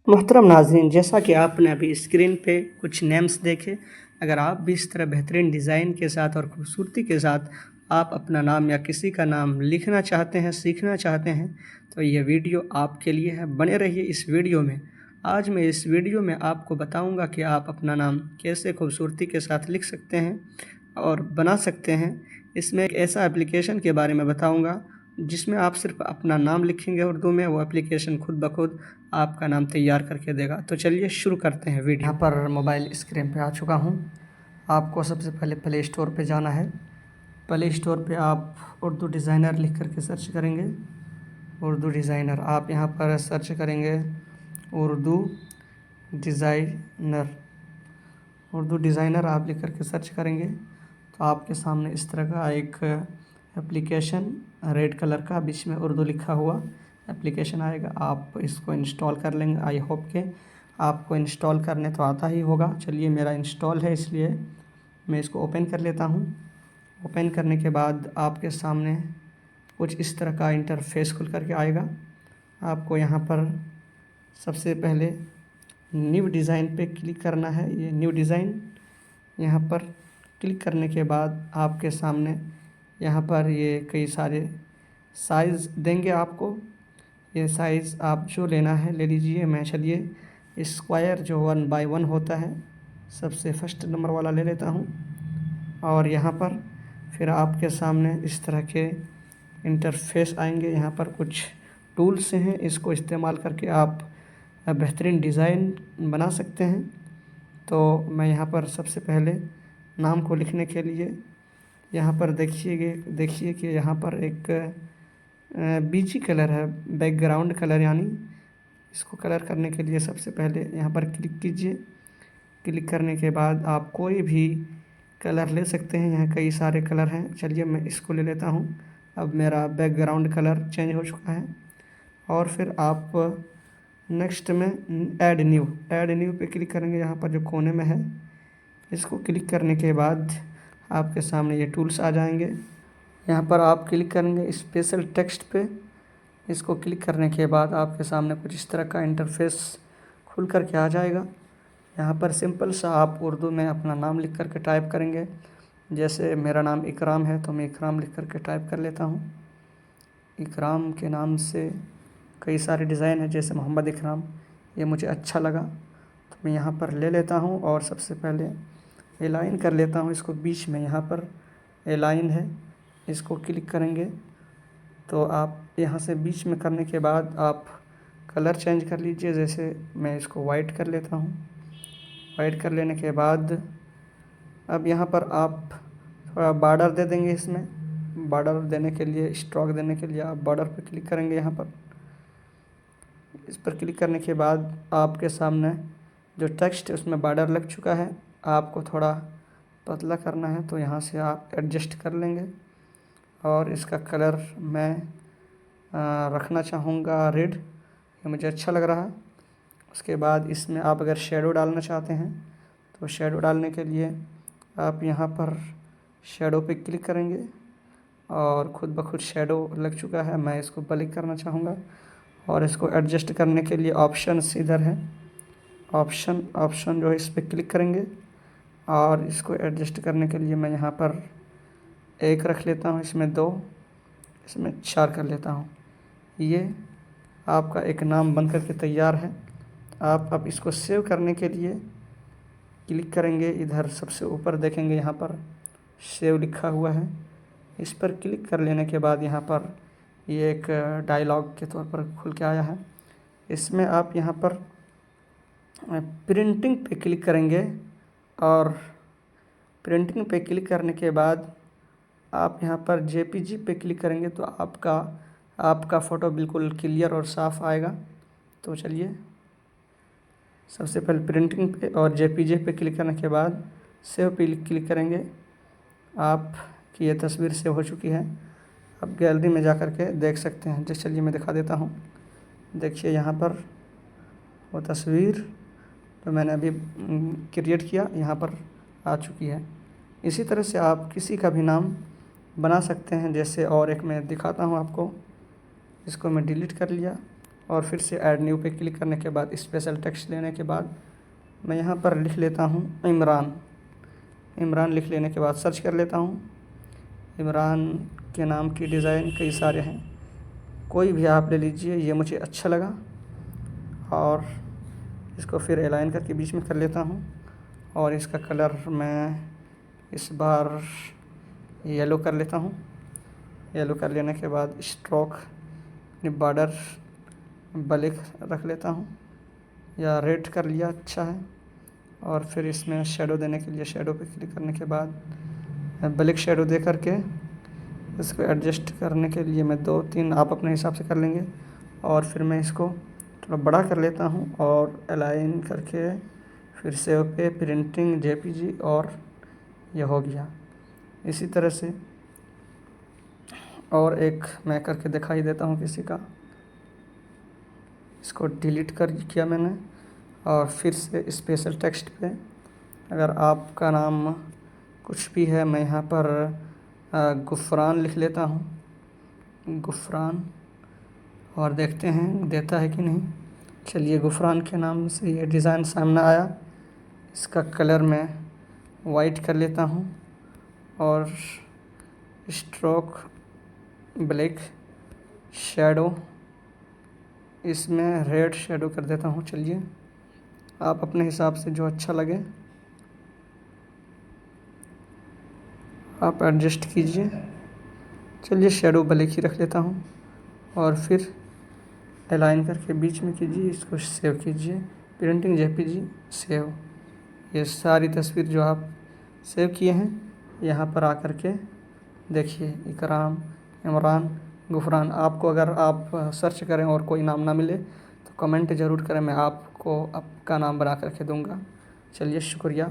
मोहतरम नाज़रीन, जैसा कि आपने अभी स्क्रीन पे कुछ नेम्स देखे, अगर आप भी इस तरह बेहतरीन डिज़ाइन के साथ और खूबसूरती के साथ आप अपना नाम या किसी का नाम लिखना चाहते हैं, सीखना चाहते हैं, तो ये वीडियो आपके लिए है। बने रहिए इस वीडियो में। आज मैं इस वीडियो में आपको बताऊंगा कि आप अपना नाम कैसे खूबसूरती के साथ लिख सकते हैं और बना सकते हैं। इसमें एक ऐसा एप्लीकेशन के बारे में बताऊंगा जिसमें आप सिर्फ अपना नाम लिखेंगे उर्दू में, वो एप्लीकेशन खुद ब खुद आपका नाम तैयार करके देगा। तो चलिए शुरू करते हैं वीडियो। यहाँ पर मोबाइल स्क्रीन पे आ चुका हूँ। आपको सबसे पहले प्ले स्टोर पे जाना है। प्ले स्टोर पे आप उर्दू डिज़ाइनर लिख करके सर्च करेंगे। उर्दू डिज़ाइनर आप यहाँ पर सर्च करेंगे। उर्दू डिज़ाइनर, उर्दू डिज़ाइनर आप लिख करके सर्च करेंगे तो आपके सामने इस तरह का एक एप्लीकेशन रेड कलर का बीच में उर्दू लिखा हुआ एप्लीकेशन आएगा। आप इसको इंस्टॉल कर लेंगे। आई होप के आपको इंस्टॉल करने तो आता ही होगा। चलिए, मेरा इंस्टॉल है इसलिए मैं इसको ओपन कर लेता हूँ। ओपन करने के बाद आपके सामने कुछ इस तरह का इंटरफेस खुल करके आएगा। आपको यहाँ पर सबसे पहले न्यू डिज़ाइन पे क्लिक करना है। ये न्यू डिज़ाइन, यहाँ पर क्लिक करने के बाद आपके सामने यहाँ पर ये कई सारे साइज़ देंगे आपको। ये साइज़ आप जो लेना है ले लीजिए। मैं चलिए स्क्वायर जो 1x1 होता है सबसे फर्स्ट नंबर वाला ले लेता हूँ। और यहाँ पर फिर आपके सामने इस तरह के इंटरफेस आएंगे। यहाँ पर कुछ टूल्स हैं, इसको इस्तेमाल करके आप बेहतरीन डिज़ाइन बना सकते हैं। तो मैं यहाँ पर सबसे पहले नाम को लिखने के लिए यहाँ पर देखिए कि यहाँ पर एक बीजी कलर है, बैकग्राउंड कलर, यानी इसको कलर करने के लिए सबसे पहले यहाँ पर क्लिक कीजिए। क्लिक करने के बाद आप कोई भी कलर ले सकते हैं। यहाँ कई सारे कलर हैं। चलिए मैं इसको ले लेता हूँ। अब मेरा बैकग्राउंड कलर चेंज हो चुका है। और फिर आप नेक्स्ट में ऐड न्यू पे क्लिक करेंगे। यहाँ पर जो कोने में है इसको क्लिक करने के बाद आपके सामने ये टूल्स आ जाएंगे। यहाँ पर आप क्लिक करेंगे स्पेशल टेक्स्ट पे। इसको क्लिक करने के बाद आपके सामने कुछ इस तरह का इंटरफेस खुल कर के आ जाएगा। यहाँ पर सिंपल सा आप उर्दू में अपना नाम लिख कर के टाइप करेंगे। जैसे मेरा नाम इकराम है तो मैं इकराम लिख कर के टाइप कर लेता हूँ। इकराम के नाम से कई सारे डिज़ाइन हैं, जैसे मोहम्मद इकराम, ये मुझे अच्छा लगा तो मैं यहाँ पर ले लेता हूँ। और सबसे पहले एलाइन कर लेता हूँ इसको बीच में। यहाँ पर एलाइन है, इसको क्लिक करेंगे तो आप यहाँ से बीच में करने के बाद आप कलर चेंज कर लीजिए। जैसे मैं इसको वाइट कर लेता हूँ। वाइट कर लेने के बाद अब यहाँ पर आप थोड़ा बॉर्डर दे देंगे। इसमें बॉर्डर देने के लिए, स्ट्रोक देने के लिए आप बॉर्डर पर क्लिक करेंगे। यहाँ पर इस पर क्लिक करने के बाद आपके सामने जो टेक्स्ट है उसमें बॉर्डर लग चुका है। आपको थोड़ा पतला करना है तो यहाँ से आप एडजस्ट कर लेंगे। और इसका कलर मैं रखना चाहूँगा रेड, ये मुझे अच्छा लग रहा है। उसके बाद इसमें आप अगर शेडो डालना चाहते हैं तो शेडो डालने के लिए आप यहाँ पर शेडो पे क्लिक करेंगे और ख़ुद ब खुद शेडो लग चुका है। मैं इसको ब्लैक करना चाहूँगा और इसको एडजस्ट करने के लिए ऑप्शंस इधर है। ऑप्शन जो है इस पर क्लिक करेंगे और इसको एडजस्ट करने के लिए मैं यहाँ पर 1 रख लेता हूँ, इसमें 2, इसमें 4 कर लेता हूँ। ये आपका एक नाम बन करके तैयार है। आप अब इसको सेव करने के लिए क्लिक करेंगे। इधर सबसे ऊपर देखेंगे यहाँ पर सेव लिखा हुआ है। इस पर क्लिक कर लेने के बाद यहाँ पर ये एक डायलॉग के तौर पर खुल के आया है। इसमें आप यहाँ पर प्रिंटिंग पे क्लिक करेंगे और प्रिंटिंग पे क्लिक करने के बाद आप यहाँ पर जेपीजी पे क्लिक करेंगे तो आपका फ़ोटो बिल्कुल क्लियर और साफ़ आएगा। तो चलिए, सबसे पहले प्रिंटिंग पे और जेपीजी पे क्लिक करने के बाद सेव पे क्लिक करेंगे। आपकी ये तस्वीर सेव हो चुकी है। अब गैलरी में जा कर के देख सकते हैं। जैसे चलिए मैं दिखा देता हूँ। देखिए यहाँ पर वो तस्वीर तो मैंने अभी क्रिएट किया यहाँ पर आ चुकी है। इसी तरह से आप किसी का भी नाम बना सकते हैं। जैसे और एक मैं दिखाता हूँ आपको। इसको मैं डिलीट कर लिया और फिर से ऐड न्यू पे क्लिक करने के बाद स्पेशल टेक्स्ट लेने के बाद मैं यहाँ पर लिख लेता हूँ इमरान। इमरान लिख लेने के बाद सर्च कर लेता हूँ। इमरान के नाम की डिज़ाइन कई सारे हैं, कोई भी आप ले लीजिए, ये मुझे अच्छा लगा। और इसको फिर अलाइन करके बीच में कर लेता हूँ और इसका कलर मैं इस बार येलो कर लेता हूँ। येलो कर लेने के बाद स्ट्रोक बॉर्डर ब्लैक रख लेता हूँ या रेड कर लिया, अच्छा है। और फिर इसमें शेडो देने के लिए शेडो पे क्लिक करने के बाद ब्लैक शेडो दे करके इसको एडजस्ट करने के लिए मैं 2-3 आप अपने हिसाब से कर लेंगे। और फिर मैं इसको थोड़ा बड़ा कर लेता हूँ और अलाइन करके फिर सेव पे प्रिंटिंग जेपीजी, और ये हो गया। इसी तरह से और एक मैं करके दिखाई देता हूँ किसी का। इसको डिलीट कर किया मैंने और फिर से स्पेशल टेक्स्ट पे अगर आपका नाम कुछ भी है, मैं यहाँ पर गुफ़रान लिख लेता हूँ, गुफ़रान, और देखते हैं देता है कि नहीं। चलिए, गुफ़रान के नाम से ये डिज़ाइन सामने आया। इसका कलर मैं वाइट कर लेता हूँ और स्ट्रोक ब्लैक, शेडो इसमें रेड शेडो कर देता हूँ। चलिए, आप अपने हिसाब से जो अच्छा लगे आप एडजस्ट कीजिए। चलिए, शेडो ब्लैक ही रख लेता हूँ और फिर अलाइन करके बीच में कीजिए, इसको सेव कीजिए, प्रिंटिंग जेपीजी सेव। ये सारी तस्वीर जो आप सेव किए हैं यहाँ पर आकर के देखिए, इकराम, इमरान, गुफरान। आपको अगर आप सर्च करें और कोई नाम ना मिले तो कमेंट ज़रूर करें, मैं आपको आपका नाम बना करके दूँगा। चलिए, शुक्रिया।